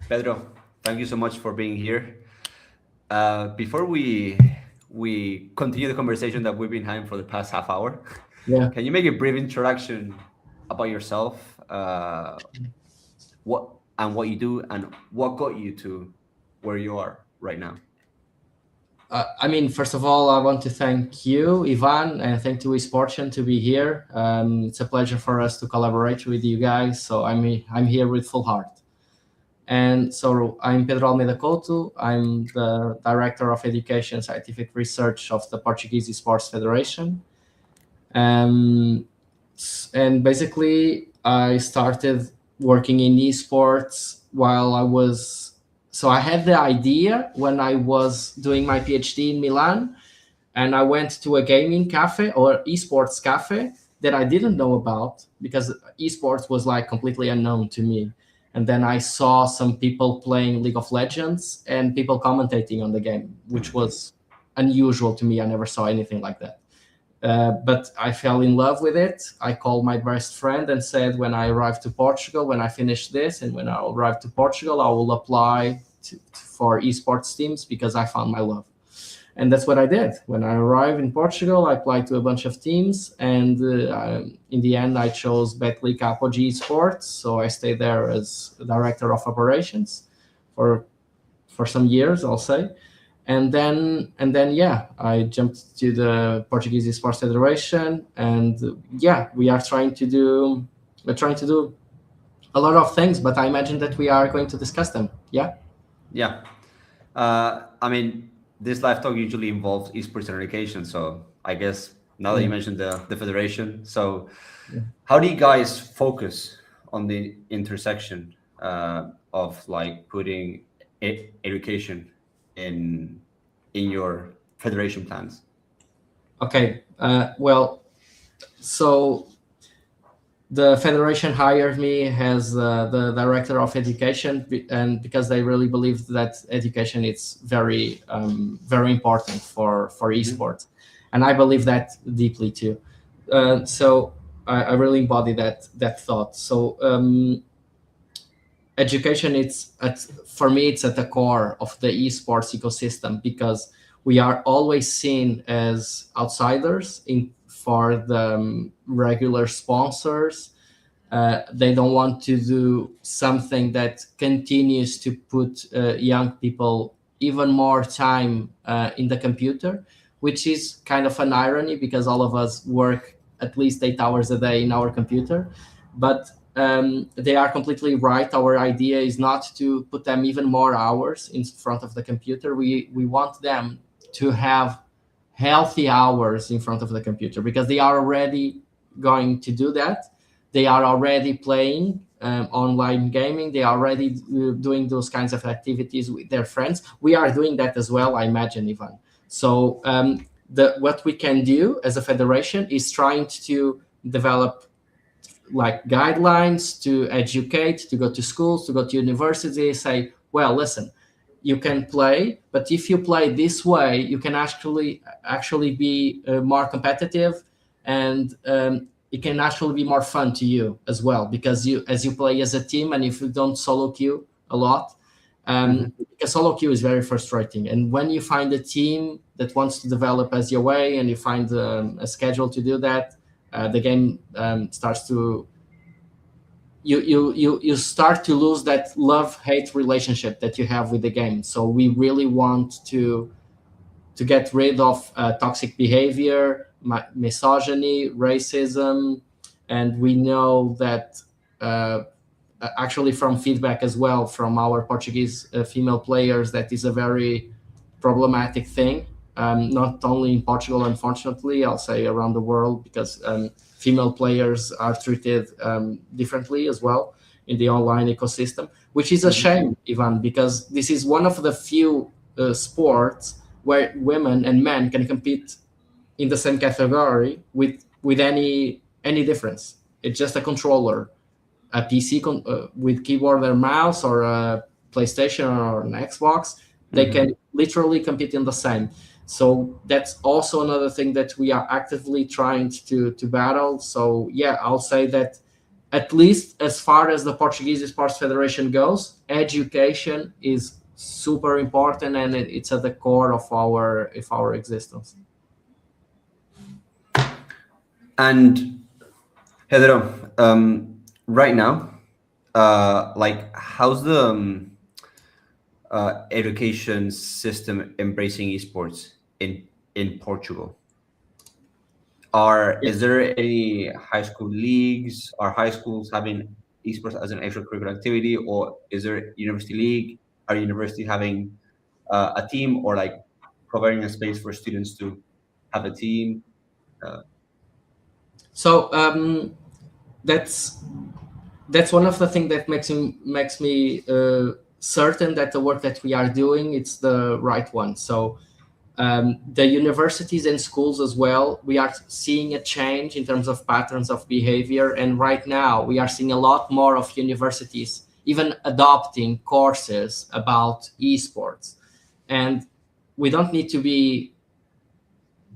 Pedro, thank you so much for being here. Before we continue the conversation that we've been having for the past half hour, Yeah. can you make a brief introduction about yourself, what you do, and what got you to where you are right now? I mean, first of all, I want to thank you, Ivan, and thank to Esportian to be here. It's a pleasure for us to collaborate with you guys. So I'm here with full heart. And so I'm Pedro Almeida Couto. I'm the Director of Education Scientific Research of the Portuguese Esports Federation. Um, and basically, I started working in esports while I was. So I had the idea when I was doing my PhD in Milan, and I went to a gaming cafe or esports cafe that I didn't know about because esports was like completely unknown to me. And then I saw some people playing League of Legends and people commentating on the game, which was unusual to me. I never saw anything like that. But I fell in love with it. I called my best friend and said, when I arrive to Portugal, when I finish this, and when I arrive to Portugal, I will apply for esports teams because I found my love. And that's what I did. When I arrived in Portugal, I applied to a bunch of teams, and in the end, I chose Betclic Apogee Sports. So I stayed there as director of operations for some years, I'll say. And then yeah, I jumped to the Portuguese Esports Federation, and yeah, we're trying to do a lot of things, but I imagine that we are going to discuss them. Yeah. Yeah, I mean, this live talk usually involves esports and education. So I guess now that you Yeah. mentioned the federation, so Yeah. how do you guys focus on the intersection of like putting education in your federation plans? Okay. Well, so the federation hired me as the director of education, and because they really believe that education is very important for Mhm. esports, and I believe that deeply too. So I really embody that thought. So education, for me, it's at the core of the esports ecosystem because we are always seen as outsiders in for the regular sponsors. They don't want to do something that continues to put young people even more time in the computer, which is kind of an irony because all of us work at least 8 hours a day in our computer. But they are completely right. Our idea is not to put them even more hours in front of the computer. We want them to have healthy hours in front of the computer because they are already going to do that. They are already playing online gaming. They are already doing those kinds of activities with their friends. We are doing that as well, I imagine, Ivan. So what we can do as a federation is trying to develop like guidelines to educate, to go to schools, to go to universities, say, well, listen, you can play, but if you play this way, you can actually be more competitive, and it can actually be more fun to you as well because you play as a team, and if you don't solo queue a lot, Mhm. because solo queue is very frustrating. And when you find a team that wants to develop as your way, and you find a schedule to do that, the game starts to you start to lose that love hate relationship that you have with the game. So we really want to get rid of toxic behavior, misogyny, racism, and we know that uh, actually from feedback as well from our Portuguese female players, that is a very problematic thing. Not only in Portugal, unfortunately, I'll say around the world, because female players are treated differently as well in the online ecosystem, which is a Mhm. shame, Ivan, because this is one of the few sports where women and men can compete in the same category with any difference. It's just a controller, a PC with keyboard and mouse, or a PlayStation or an Xbox. They can Mhm. literally compete in the same. So that's also another thing that we are actively trying to battle. So yeah, I'll say that at least as far as the Portuguese Esports Federation goes, education is super important, and it's at the core of our existence. And Pedro, right now, like how's the education system embracing esports in Portugal? Is there any high school leagues? Are high schools having esports as an extracurricular activity, or is there university league? Are universities having a team, or like providing a space for students to have a team? So that's one of the things that makes me certain that the work that we are doing, it's the right one. So the universities and schools as well, we are seeing a change in terms of patterns of behavior. And right now we are seeing a lot more of universities even adopting courses about esports. And we don't need to be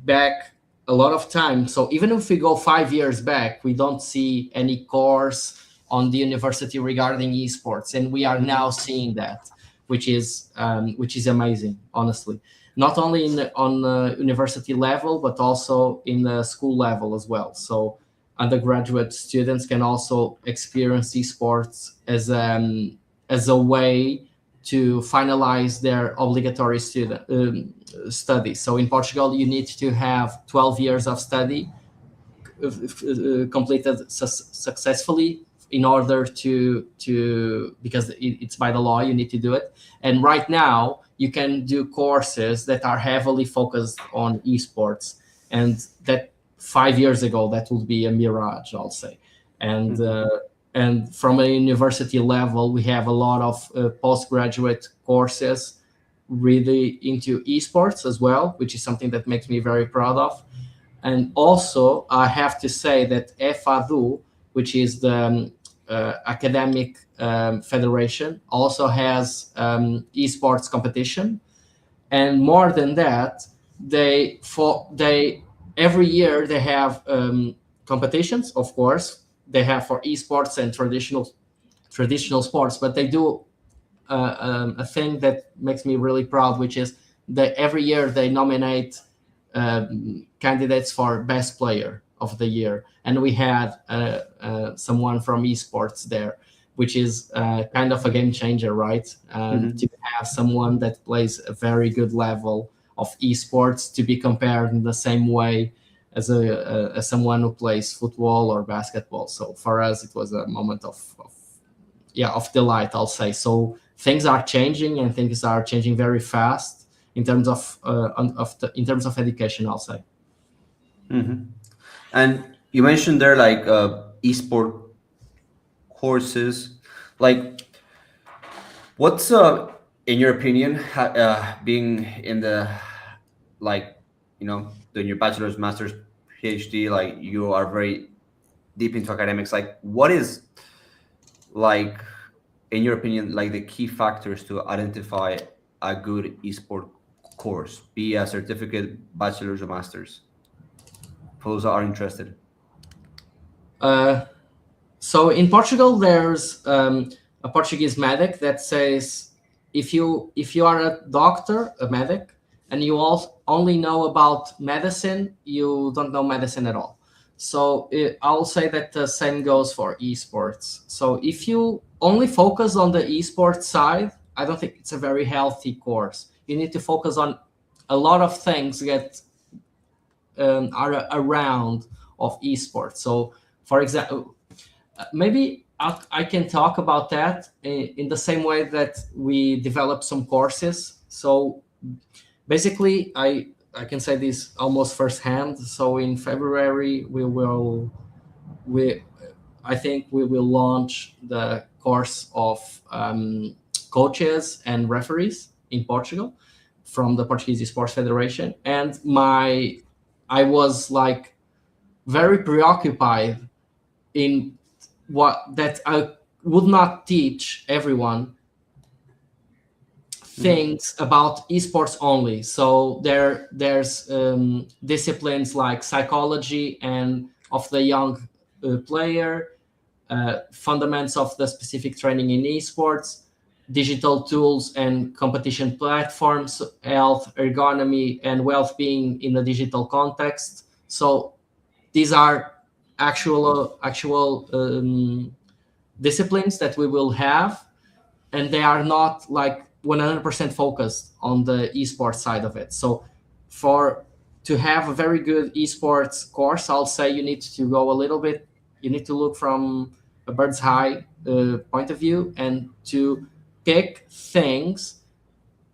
back a lot of time. So even if we go 5 years back, we don't see any course on the university regarding esports. And we are now seeing that, which is amazing, honestly. Not only on the university level, but also in the school level as well. So undergraduate students can also experience esports as a way to finalize their obligatory studies. So in Portugal, you need to have 12 years of study completed successfully in order to because it's by the law, you need to do it. And right now you can do courses that are heavily focused on esports, and that 5 years ago that would be a mirage, I'll say. And and from a university level, we have a lot of postgraduate courses really into esports as well, which is something that makes me very proud of. And also, I have to say that FADU, which is the academic federation, also has esports competition. And more than that, they every year they have competitions, of course. They have for esports and traditional sports, but they do a thing that makes me really proud, which is that every year they nominate candidates for best player of the year, and we had someone from esports there, which is kind of a game changer, right? To have someone that plays a very good level of esports to be compared in the same way as someone who plays football or basketball. So for us, it was a moment of delight, I'll say. So things are changing, and things are changing very fast in terms of education, I'll say. And you mentioned there like esport courses. Like, what's in your opinion, being in the doing your bachelor's, master's, PhD, like you are very deep into academics. Like, what is, like, in your opinion, like the key factors to identify a good esport course, be a certificate, bachelor's or master's, for those that are interested? So in Portugal, there's a Portuguese medic that says if you are a doctor, a medic, and you only know about medicine, you don't know medicine at all. So I'll say that the same goes for esports. So if you only focus on the esports side, I don't think it's a very healthy course. You need to focus on a lot of things that are around of esports. So for example, maybe I can talk about that in the same way that we develop some courses. So basically, I can say this almost firsthand. So in February, I think we will launch the course of coaches and referees in Portugal from the Portuguese Esports Federation. And I was like very preoccupied in that I would not teach everyone things about esports only. So there's disciplines like psychology and of the young player, fundamentals of the specific training in esports, digital tools and competition platforms, health, ergonomy, and well-being in the digital context. So these are actual disciplines that we will have, and they are not like 100% focused on the esports side of it. So to have a very good esports course, I'll say you need to go a little bit, you need to look from a bird's eye point of view, and to pick things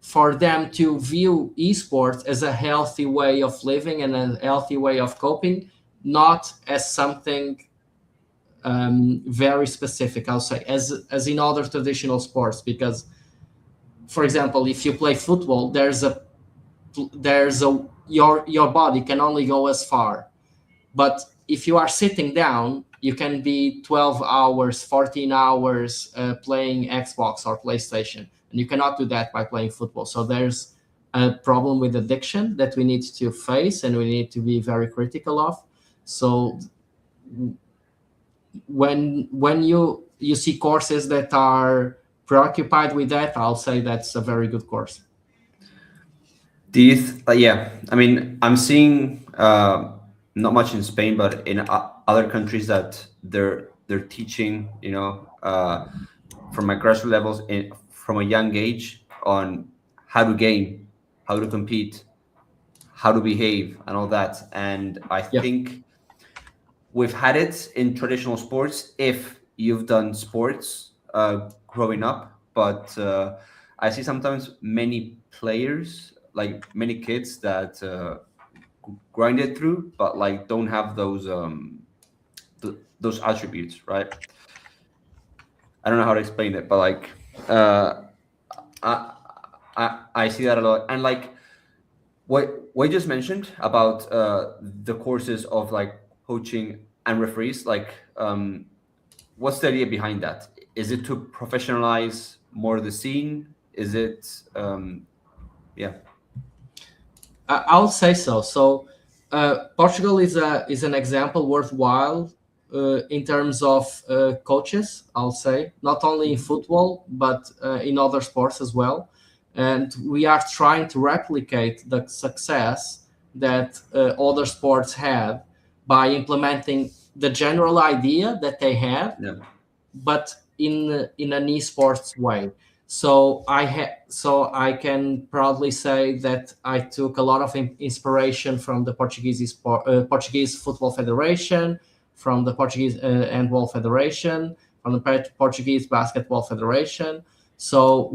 for them to view esports as a healthy way of living and a healthy way of coping, not as something very specific, I'll say, as in other traditional sports. Because, for example, if you play football, there's a your body can only go as far. But if you are sitting down, you can be 12 hours, 14 hours playing Xbox or PlayStation, and you cannot do that by playing football. So there's a problem with addiction that we need to face, and we need to be very critical of. So when you see courses that are preoccupied with that, I'll say that's a very good course. Yeah, I mean, I'm seeing not much in Spain, but in other countries that they're teaching, from my grassroots levels from a young age on how to game, how to compete, how to behave, and all that. And I think we've had it in traditional sports if you've done sports growing up, but I see sometimes many players, like many kids that grind it through, but like don't have those attributes, right? I don't know how to explain it, but like I see that a lot. And like what you just mentioned about the courses of like coaching and referees, like what's the idea behind that? Is it to professionalize more the scene? Is it yeah? I would say so. So Portugal is an example worthwhile in terms of coaches. I'll say not only in football but in other sports as well, and we are trying to replicate the success that other sports have by implementing the general idea that they have, but in an esports way. So I can proudly say that I took a lot of inspiration from the Portuguese Football Federation, from the Portuguese Handball Federation, from the Portuguese Basketball Federation. So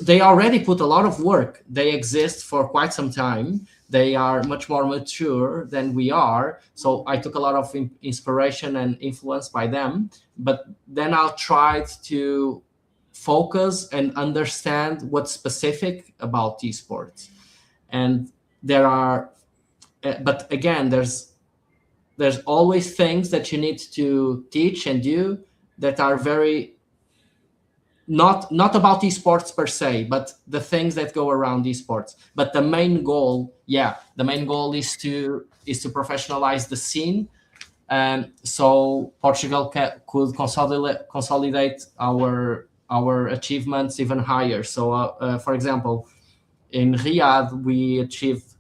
they already put a lot of work. They exist for quite some time. They are much more mature than we are. So I took a lot of inspiration and influence by them. But then I tried to focus and understand what's specific about esports. And but again, there's always things that you need to teach and do that are very not about esports per se, but the things that go around esports. But the main goal is to professionalize the scene, so Portugal could consolidate our achievements even higher. So, for example, in Riyadh, we achieved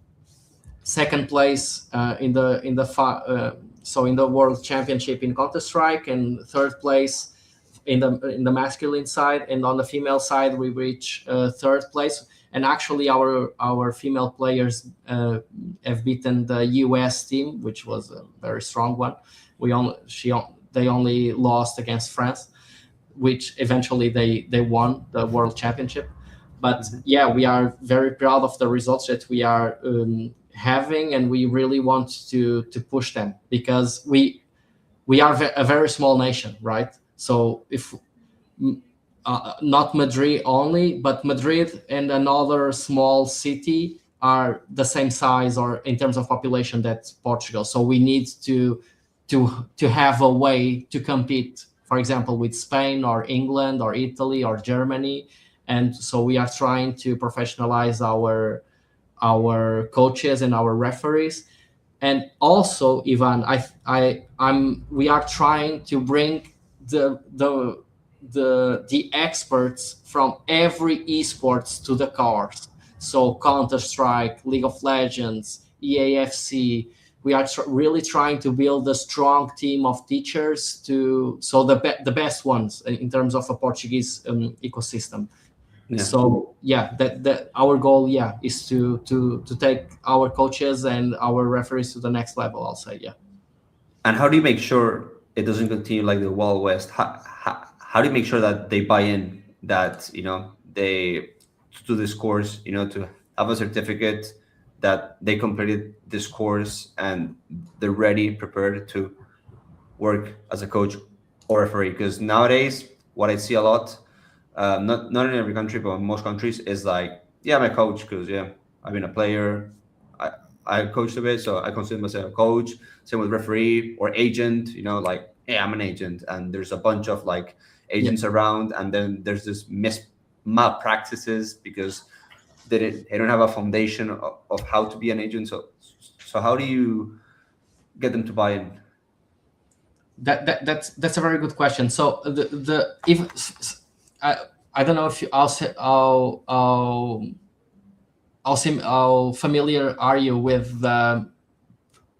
second place in the World Championship in Counter-Strike, and third place in the masculine side, and on the female side we reach third place. And actually our female players have beaten the US team, which was a very strong one. They only lost against France, which eventually they won the World Championship. But yeah, we are very proud of the results that we are having, and we really want to push them, because we are a very small nation, right? So if not Madrid only, but Madrid and another small city are the same size or in terms of population that Portugal. So we need to have a way to compete, for example, with Spain or England or Italy or Germany. And so we are trying to professionalize our coaches and our referees. And also, Ivan, we are trying to bring the experts from every esports to the cars. So Counter-Strike, League of Legends, EAFC. We are really trying to build a strong team of teachers so the best ones in terms of a Portuguese ecosystem. Yeah. So yeah, that our goal, yeah, is to take our coaches and our referees to the next level, I'll say. Yeah. And how do you make sure it doesn't continue like the Wild West? How do you make sure that they buy in, that they do this course, to have a certificate that they completed this course and they're ready, prepared to work as a coach or referee? Because nowadays, what I see a lot, not in every country, but in most countries, is like, yeah, I'm a coach because yeah, I've been a player. I I coached a bit, so I consider myself a coach. Same with referee or agent. Like, hey, I'm an agent, and there's a bunch of like Yeah. agents around, and then there's this malpractices because they don't have a foundation of how to be an agent. So how do you get them to buy in? That's a very good question. So the if I I don't know if you I'll say how familiar are you with the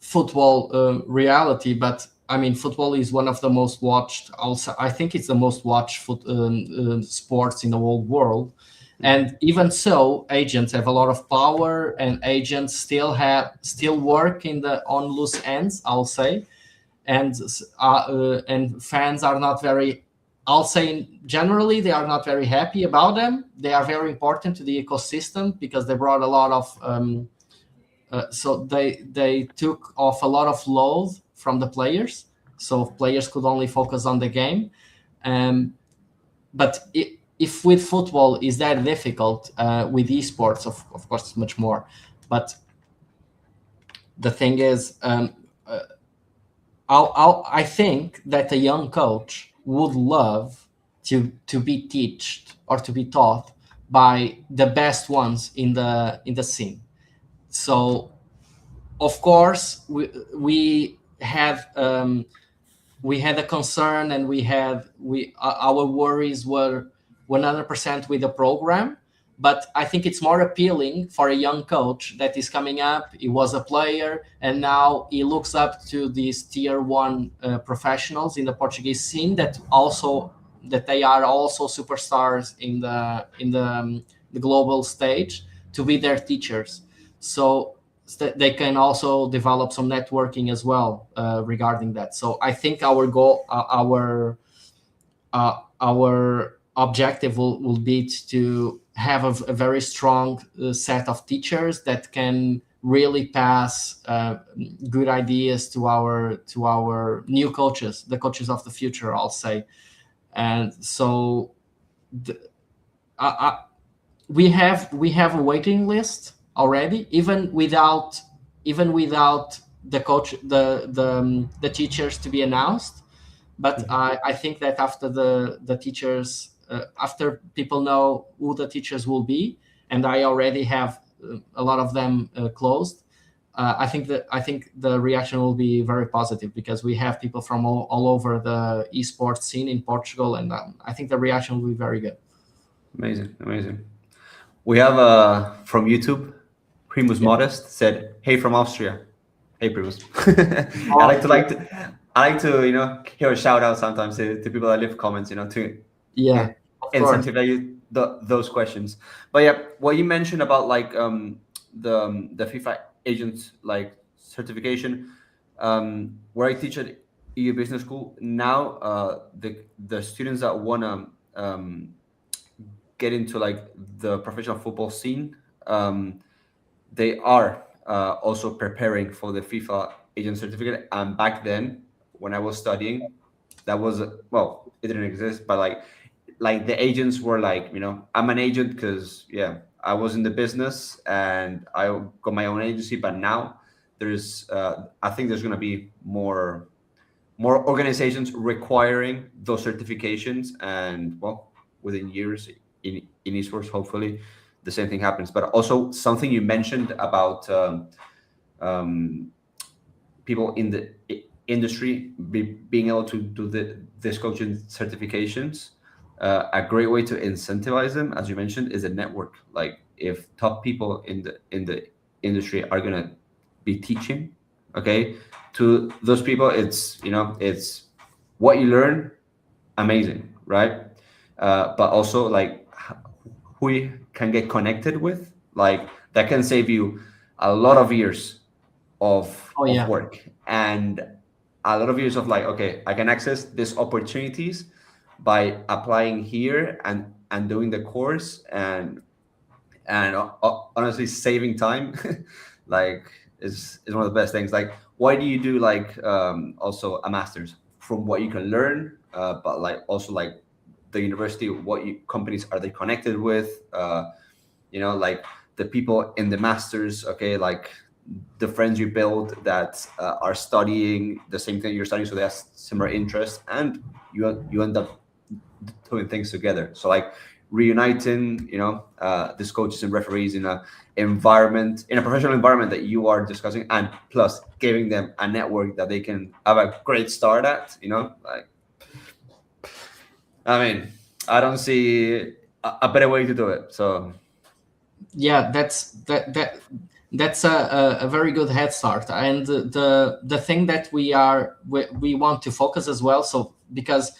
football reality, but I mean, football is one of the most watched. Also, I think it's the most watched sports in the whole world. And even so, agents have a lot of power, and agents still work on loose ends, I'll say. And fans are not very. I'll say generally they are not very happy about them. They are very important to the ecosystem because they brought a lot of. So they took off a lot of load from the players, so players could only focus on the game. But if with football is that difficult, with esports, of course, it's much more. But the thing is, I think that a young coach would love to be taught or to be taught by the best ones in the scene. So of course we had a concern, and our worries were 100% with the program. But I think it's more appealing for a young coach that is coming up. He was a player, and now he looks up to these tier one professionals in the Portuguese scene that they are also superstars in the global stage, to be their teachers. So they can also develop some networking as well regarding that. So I think our goal, our objective will be to have a very strong set of teachers that can really pass good ideas to our new coaches, the coaches of the future, I'll say. And so we have a waiting list already, even without the coach, the teachers to be announced. But I think that after the teachers, after people know who the teachers will be, and I already have a lot of them closed, I think the reaction will be very positive, because we have people from all over the esports scene in Portugal, and I think the reaction will be very good. Amazing. We have from YouTube, Primus Modest said, "Hey from Austria." Hey Primus. I like to hear a shout out sometimes to people that leave comments, to incentivize you those questions. But yeah, what you mentioned about like the FIFA agent like certification, where I teach at EU Business School now, the students that wanna get into like the professional football scene, they are also preparing for the FIFA agent certificate. And back then, when I was studying, that was it didn't exist, but like the agents were like, I'm an agent because I was in the business and I got my own agency. But now there's I think there's going to be more organizations requiring those certifications, and within years in esports, hopefully the same thing happens. But also something you mentioned about people in the industry being able to do this coaching certifications, a great way to incentivize them, as you mentioned, is a network. Like if top people in the industry are gonna be teaching, okay, to those people, it's it's what you learn, amazing, right? But also like who you can get connected with, like that can save you a lot of years Oh of yeah. work and a lot of years of like, okay, I can access these opportunities by applying here and doing the course and honestly saving time like is one of the best things. Like why do you do like also a master's? From what you can learn, but like also like the university, what companies are they connected with, like the people in the masters, okay, like the friends you build that are studying the same thing you're studying, so they have similar interests, and you end up doing things together. So like reuniting, these coaches and referees in a professional environment that you are discussing, and plus giving them a network that they can have a great start at. Like I mean, I don't see a better way to do it. So Yeah, that's a very good head start. And the thing that we want to focus as well, so because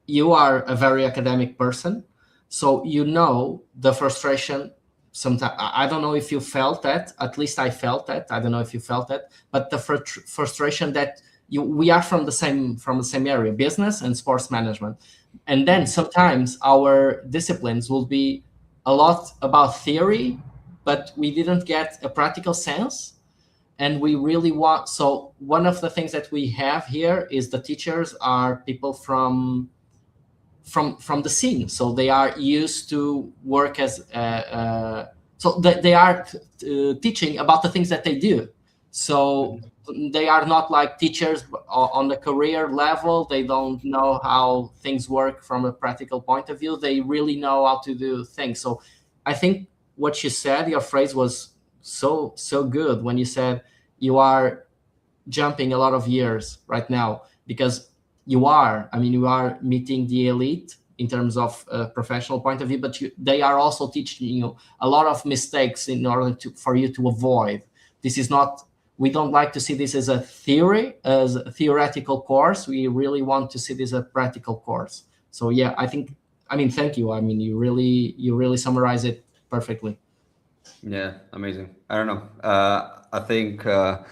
you are a very academic person, so the frustration sometimes. I don't know if you felt that, at least I felt that. I don't know if you felt that, but the frustration that we are from the same area, business and sports management, and then sometimes our disciplines will be a lot about theory, but we didn't get a practical sense. And we really want, so one of the things that we have here is the teachers are people from the scene, so they are used to work as so they are teaching about the things that they do. So they are not like teachers on the career level. They don't know how things work from a practical point of view. They really know how to do things. So I think what you said, your phrase was so good when you said you are jumping a lot of years right now, because you are meeting the elite in terms of a professional point of view, but they are also teaching you a lot of mistakes in order for you to avoid. This is not, we don't like to see this as a theoretical course. We really want to see this as a practical course. So yeah, thank you. You really summarize it perfectly. yeah, amazing. I don't know. I think I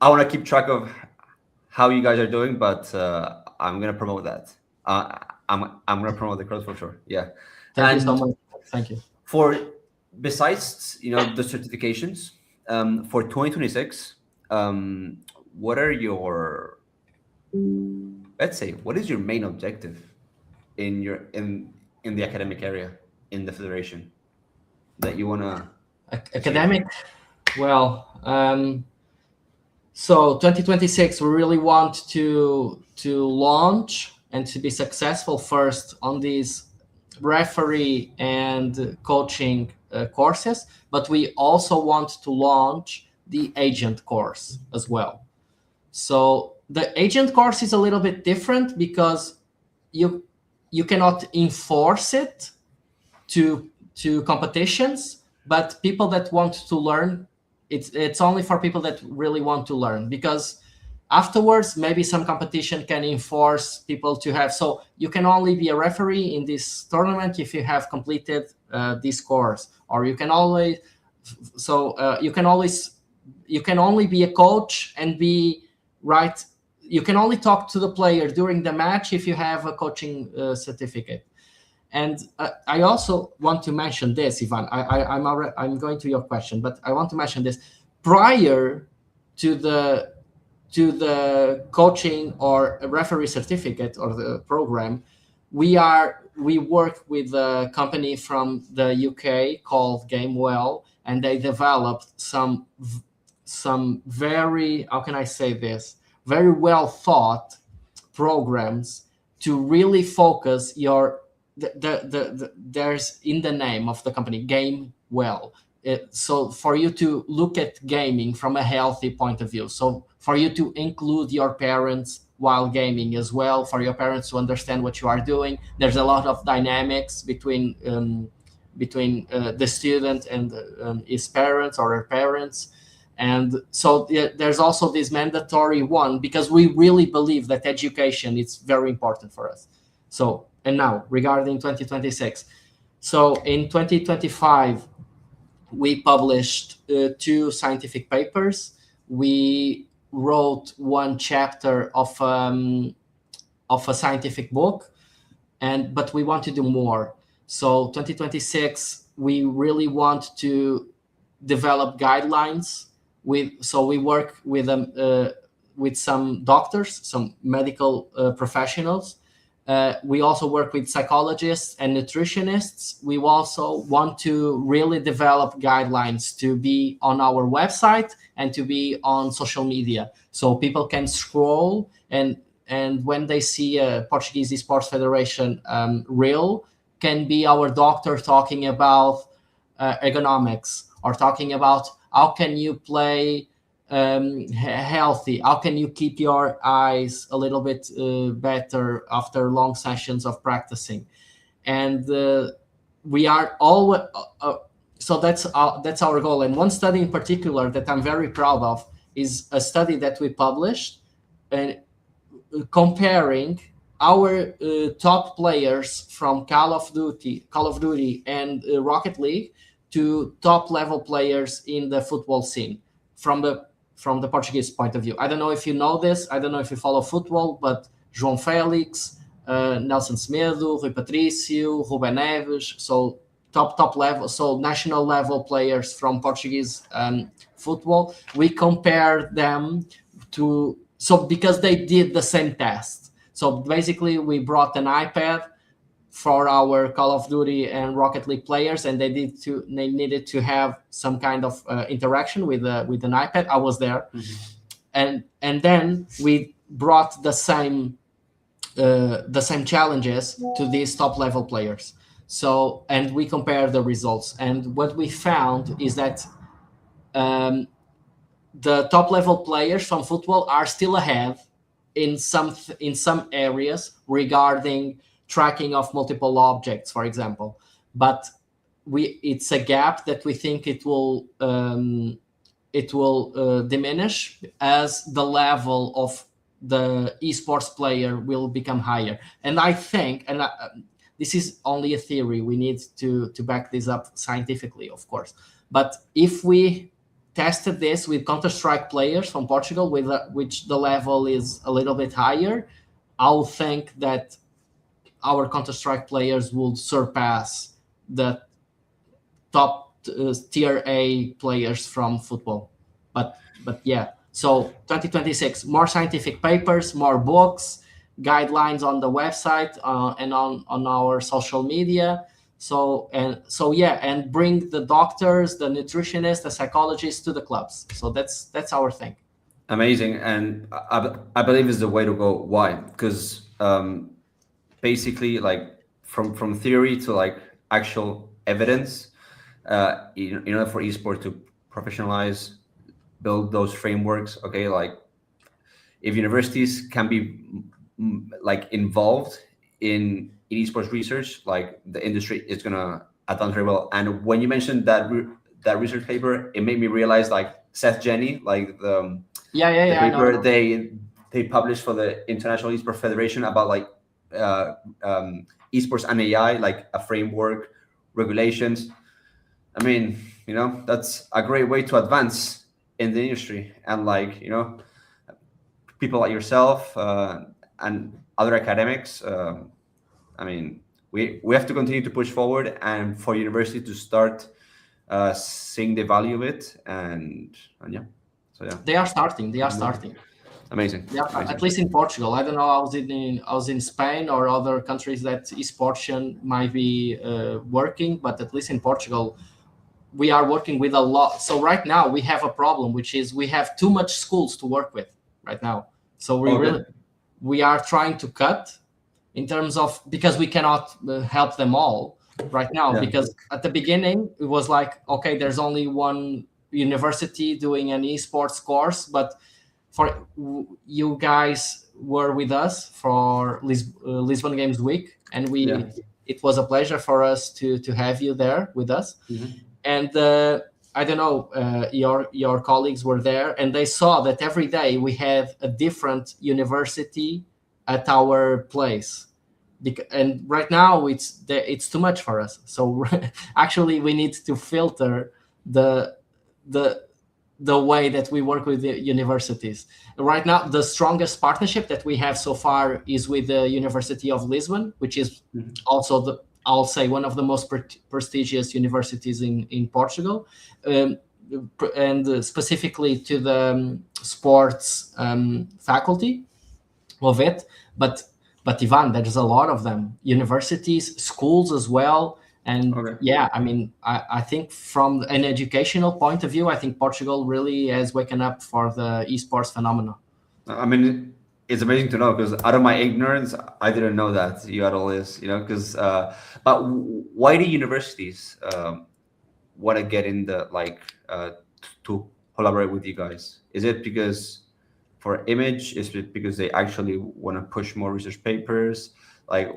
want to keep track of how you guys are doing, but I'm gonna promote that. I'm gonna promote the growth for sure. Yeah, Thank you so and much. Thank you. for besides the certifications for 2026, what are your, let's say, what is your main objective in the academic area in the federation that you wanna Academic. Well, so 2026, we really want to launch and to be successful first on these referee and coaching courses, but we also want to launch the agent course as well. So the agent course is a little bit different because you cannot enforce it to competitions, but people that want to learn, it's only for people that really want to learn, because afterwards maybe some competition can enforce people to have, so you can only be a referee in this tournament if you have completed this course, or you can always, you can only be a coach and be right, you can only talk to the player during the match if you have a coaching certificate. And I also want to mention this, Ivan. I'm going to your question, but I want to mention this. Prior to the coaching or referee certificate or the program, we work with a company from the UK called Gamewell, and they developed some very, how can I say this, very well thought programs to really focus your there's in the name of the company, Game Well. So for you to look at gaming from a healthy point of view, so for you to include your parents while gaming as well, for your parents to understand what you are doing. There's a lot of dynamics between the student and his parents or her parents. And so there's also this mandatory one, because we really believe that education is very important for us. So, and now regarding 2026, so in 2025 we published 2 scientific papers. We wrote 1 chapter of a scientific book, but we want to do more. So 2026, we really want to develop guidelines. So we work with some doctors, some medical professionals. We also work with psychologists and nutritionists. We also want to really develop guidelines to be on our website and to be on social media, so people can scroll and when they see a Portuguese Esports Federation reel, can be our doctor talking about ergonomics, or talking about how can you play healthy, how can you keep your eyes a little bit better after long sessions of practicing. And we are all so that's our goal. And one study in particular that I'm very proud of is a study that we published, comparing our top players from Call of Duty and Rocket League to top level players in the football scene from the Portuguese point of view. I don't know if you know this. I don't know if you follow football, but João Félix, Nelson Semedo, Rui Patrício, Ruben Neves, so top level, so national level players from Portuguese football. We compare them to, so because they did the same test. So basically we brought an iPad for our Call of Duty and Rocket League players, and they needed to have some kind of interaction with an iPad. I was there, and then we brought the same challenges to these top level players. So, and we compared the results, and what we found is that the top level players from football are still ahead in some areas regarding tracking of multiple objects, for example. But it's a gap that we think it will diminish as the level of the esports player will become higher. And I think, this is only a theory, we need to back this up scientifically, of course. But if we tested this with Counter-Strike players from Portugal, which the level is a little bit higher, I'll think that our Counter-Strike players will surpass the top tier A players from football. But yeah, so 2026, more scientific papers, more books, guidelines on the website and on our social media. And bring the doctors, the nutritionists, the psychologists to the clubs. So that's our thing. Amazing, and I believe is the way to go. Why? Because basically, like from theory to like actual evidence, in order for esports to professionalize, build those frameworks. Okay, like if universities can be like involved in esports research, like the industry is gonna advance very well. And when you mentioned that research paper, it made me realize like Seth Jenny, like the paper they published for the International Esports Federation about like esports and AI, like a framework, regulations. I mean, that's a great way to advance in the industry. And like, people like yourself and other academics, I mean, we have to continue to push forward, and for university to start seeing the value of it. And yeah, so yeah, they are starting. Amazing. Yeah, Amazing. At least in Portugal. I don't know. I was in Spain or other countries that esports might be working, but at least in Portugal, we are working with a lot. So right now we have a problem, which is we have too much schools to work with right now. So we are trying to cut in terms of, because we cannot help them all right now. Yeah. Because at the beginning it was like, okay, there's only one university doing an esports course, but for you guys were with us for Lisbon Games Week, and Yeah. it was a pleasure for us to have you there with us. Mhm. And I don't know, your colleagues were there, and they saw that every day we have a different university at our place. And right now it's too much for us. So actually, we need to filter the the the way that we work with the universities. Right now, the strongest partnership that we have so far is with the University of Lisbon, which is also I'll say one of the most prestigious universities in Portugal, and specifically to the sports faculty of it. But Ivan, there's a lot of them, universities, schools as well. And Okay. yeah, I mean, I think from an educational point of view, I think Portugal really has waken up for the esports phenomenon. I mean, it's amazing to know because out of my ignorance, I didn't know that you had all this, because, but why do universities want to get in the, like, to collaborate with you guys? Is it because for image? Is it because they actually want to push more research papers? Like,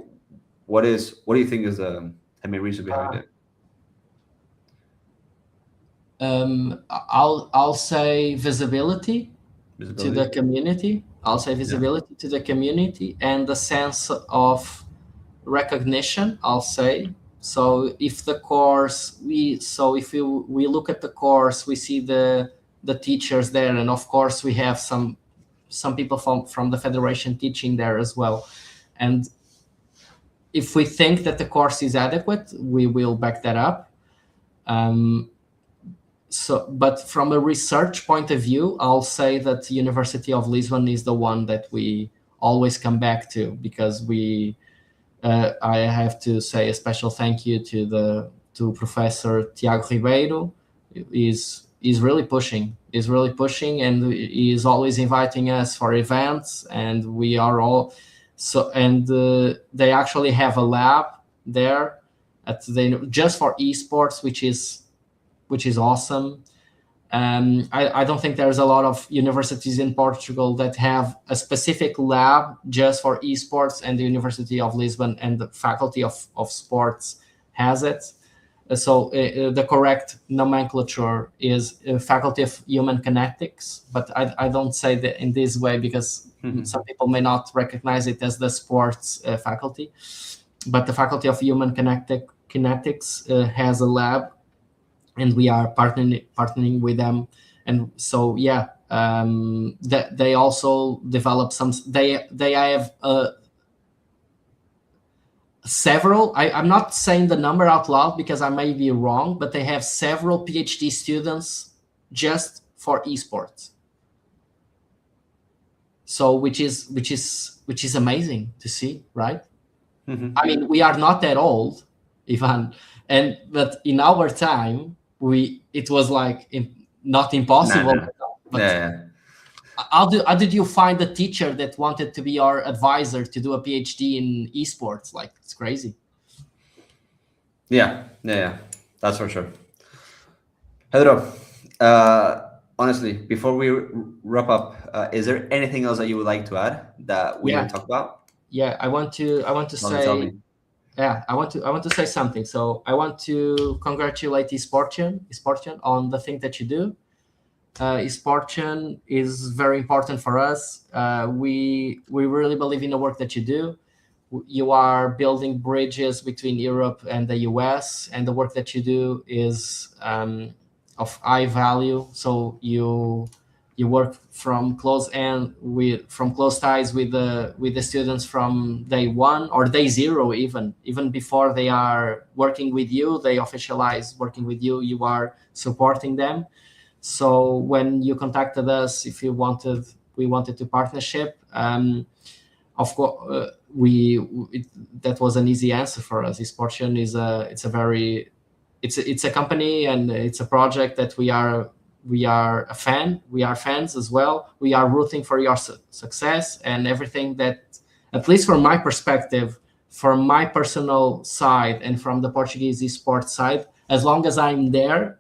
what do you think is the main reason behind it? I'll say visibility to the community. I'll say visibility to the community and the sense of recognition. I'll say so. If the course if we look at the course, we see the teachers there, and of course we have some people from the federation teaching there as well. And if we think that the course is adequate, we will back that up. But from a research point of view, I'll say that the University of Lisbon is the one that we always come back to, because I have to say a special thank you to Professor Tiago Ribeiro. Is really pushing, and he is always inviting us for events, and we are all they actually have a lab there just for esports, which is awesome. I don't think there's a lot of universities in Portugal that have a specific lab just for esports, and the University of Lisbon and the Faculty of Sports has it. So the correct nomenclature is Faculty of Human Kinetics, but I don't say that in this way because some people may not recognize it as the sports faculty. But the Faculty of Human Kinetics has a lab, and we are partnering with them. And so that they also develop some. They have several. I'm not saying the number out loud because I may be wrong, but they have several PhD students just for esports. So which is amazing to see, right? I mean, we are not that old, Ivan, but in our time, it was like not impossible. Nah. But how did you find a teacher that wanted to be your advisor to do a PhD in esports? Like, it's crazy. Yeah, that's for sure. Pedro, honestly, before we wrap up, is there anything else that you would like to add that we didn't talk about? Yeah, I want to say. Yeah, I want to say something. So I want to congratulate Esportion on the thing that you do. Esportion is very important for us. We really believe in the work that you do. You are building bridges between Europe and the US, and the work that you do is of high value. So you work from close ties with the students from day one or day zero, even before they are working with you. They officialize working with you. You are supporting them. So when you contacted us, if we wanted to partnership, of course, that was an easy answer for us. Esportion it's a company, and it's a project that we are a fan. We are fans as well. We are rooting for your success and everything that, at least from my perspective, from my personal side and from the Portuguese Esports side, as long as I'm there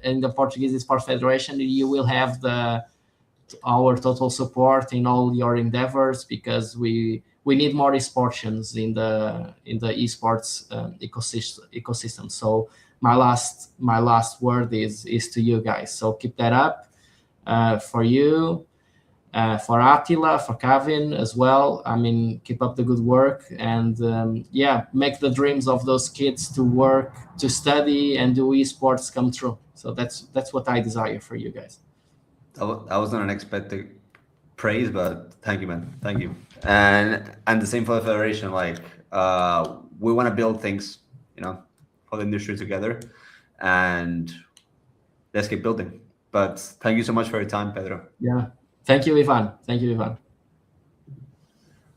in the Portuguese Esports Federation, you will have the our total support in all your endeavors, because we need more esportians in the esports ecosystem. So my last word is to you guys. So keep that up, for you, for Attila, for Kevin as well. I mean, keep up the good work, and make the dreams of those kids to work, to study, and do esports come true. So that's what I desire for you guys. That was not unexpected praise, but thank you, man. Thank you. And the same for the federation. Like, we want to build things, for the industry together, and let's keep building. But thank you so much for your time, Pedro. Yeah. Thank you, Ivan. Thank you, Ivan.